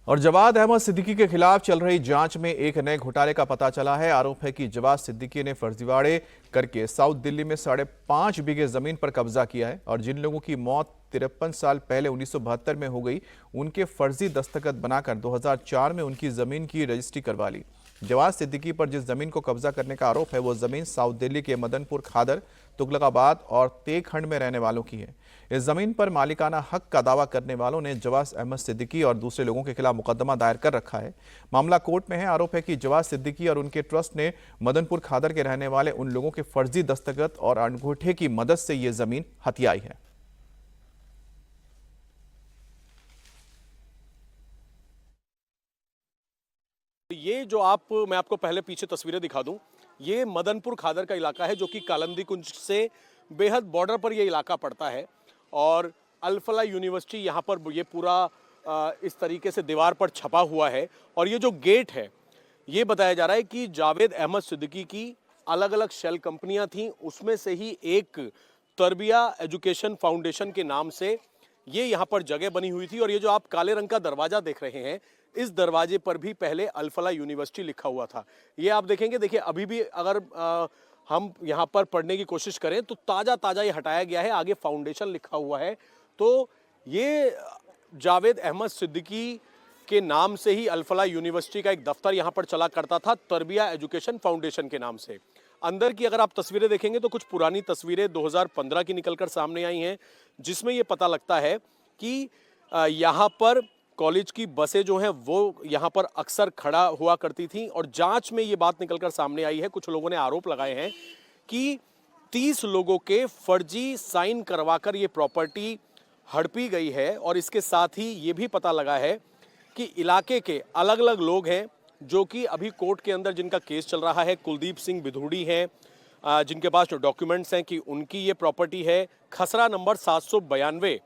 और जवाद अहमद सिद्दीकी के खिलाफ चल रही जांच में एक नए घोटाले का पता चला है। आरोप है कि जवाद सिद्दीकी ने फर्जीवाड़े करके साउथ दिल्ली में 5.5 बीघे जमीन पर कब्जा किया है और जिन लोगों की मौत 53 साल पहले 1972 में हो गई, उनके फर्जी दस्तखत बनाकर 2004 में उनकी जमीन की रजिस्ट्री करवा ली। जवाद सिद्दीकी पर जिस जमीन को कब्जा करने का आरोप है, वो जमीन साउथ दिल्ली के मदनपुर खादर, तुगलकाबाद और तेखंड में रहने वालों की है। इस जमीन पर मालिकाना हक का दावा करने वालों ने जवाद अहमद सिद्दीकी और दूसरे लोगों के खिलाफ मुकदमा दायर कर रखा है। मामला कोर्ट में है। आरोप है कि जवाद सिद्दीकी और उनके ट्रस्ट ने मदनपुर खादर के रहने वाले उन लोगों के फर्जी दस्तखत और अंगूठे की मदद से ये जमीन हथियाई है। ये जो मैं आपको पहले पीछे तस्वीरें दिखा दूं, ये मदनपुर खादर का इलाका है जो कि कालंदी कुंज से बेहद बॉर्डर पर ये इलाका पड़ता है और अल-फलाह यूनिवर्सिटी यहाँ पर ये पूरा इस तरीके से दीवार पर छपा हुआ है। और ये जो गेट है, ये बताया जा रहा है कि जावेद अहमद सिद्दीकी की अलग अलग शेल कंपनियां थीं, उसमें से ही एक तरबिया एजुकेशन फाउंडेशन के नाम से ये यहाँ पर जगह बनी हुई थी। और ये जो आप काले रंग का दरवाजा देख रहे हैं, इस दरवाजे पर भी पहले अल-फलाह यूनिवर्सिटी लिखा हुआ था। ये आप देखेंगे, देखिए अभी भी अगर हम यहाँ पर पढ़ने की कोशिश करें तो ताज़ा ताज़ा ये हटाया गया है, आगे फाउंडेशन लिखा हुआ है। तो ये जावेद अहमद सिद्दीकी के नाम से ही अल-फलाह यूनिवर्सिटी का एक दफ्तर यहाँ पर चला करता था, तरबिया एजुकेशन फाउंडेशन के नाम से। अंदर की अगर आप तस्वीरें देखेंगे तो कुछ पुरानी तस्वीरें 2015 की निकलकर सामने आई हैं, जिसमें ये पता लगता है कि यहाँ पर कॉलेज की बसें जो हैं वो यहाँ पर अक्सर खड़ा हुआ करती थी। और जांच में ये बात निकलकर सामने आई है, कुछ लोगों ने आरोप लगाए हैं कि 30 लोगों के फर्जी साइन करवाकर ये प्रॉपर्टी हड़पी गई है। और इसके साथ ही ये भी पता लगा है कि इलाके के अलग अलग लोग हैं जो कि अभी कोर्ट के अंदर जिनका केस चल रहा है। कुलदीप सिंह बिधूड़ी हैं, जिनके पास जो डॉक्यूमेंट्स हैं कि उनकी ये प्रॉपर्टी है खसरा नंबर 792।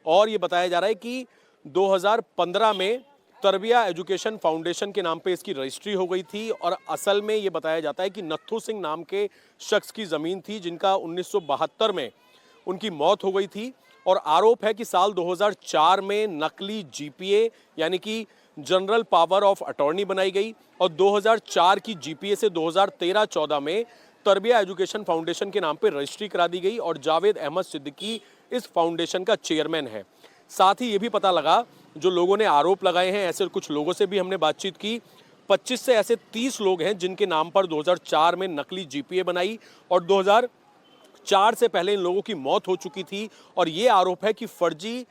और ये बताया जा रहा है कि 2015 में तरबिया एजुकेशन फाउंडेशन के नाम पे इसकी रजिस्ट्री हो गई थी। और असल में ये बताया जाता है कि नत्थू सिंह नाम के शख्स की ज़मीन थी, जिनका 1972 में उनकी मौत हो गई थी। और आरोप है कि साल 2004 में नकली जीपीए यानी कि जनरल पावर ऑफ अटॉर्नी बनाई गई और 2004 की जीपीए से 2013-14 में तरबिया एजुकेशन फाउंडेशन के नाम पे रजिस्ट्री करा दी गई और जावेद अहमद सिद्दीकी इस फाउंडेशन का चेयरमैन है। साथ ही ये भी पता लगा, जो लोगों ने आरोप लगाए हैं, ऐसे कुछ लोगों से भी हमने बातचीत की। 25 से ऐसे 30 लोग हैं जिनके नाम पर 2004 में नकली जीपीए बनाई और 2004 से पहले इन लोगों की मौत हो चुकी थी। और ये आरोप है कि फर्जी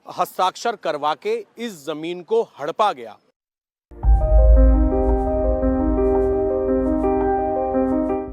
हस्ताक्षर करवा के इस जमीन को हड़पा गया।